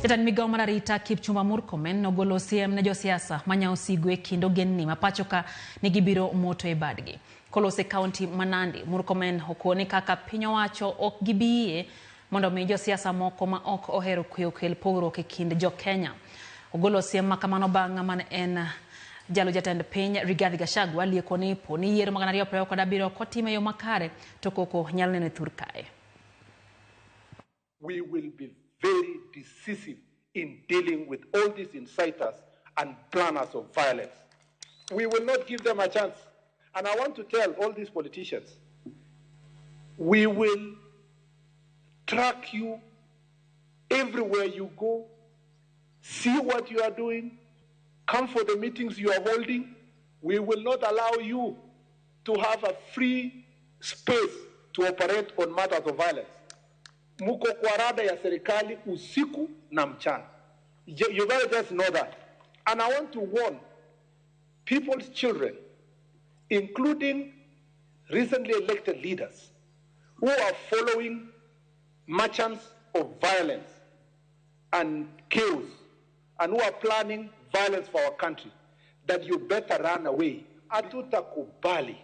Jatend migao mar arita Kipchumba Murkomen nogolo siem ne josiasa manyao sigwe kendo genni mapachoka ni gibiro moto e badgi. Kolose kaunti Manandi, Murkomen okone kaka piny owacho ok gibiye mondo mi josiasa moko ma ok ohero kel pogruok e kind jo Kenya. Ogolo siem makamano bang' man en jalo jatend piny Rigathi Gachagua liekone po ni yiero mag 2027 kotime yo makare to koko nyalo neno thur kae. We will be very decisive in dealing with all these inciters and planners of violence. We will not give them a chance. And I want to tell all these politicians, we will track you everywhere you go, see what you are doing, come for the meetings you are holding. We will not allow you to have a free space to operate on matters of violence. Muko kwa rada ya serikali usiku na mchana. You better just know that. And I want to warn people's children, including recently elected leaders, who are following merchants of violence and chaos, and who are planning violence for our country, that you better run away. Hatutakubali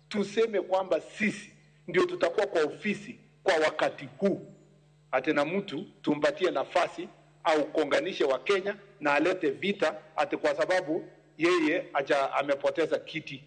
tuseme kwamba sisi ndio tutakuwa kwa ofisi kwa wakati huu. Ati na mtu tumpatie nafasi au konganishe wa Kenya na alete vita ati kwa sababu yeye amepoteza kiti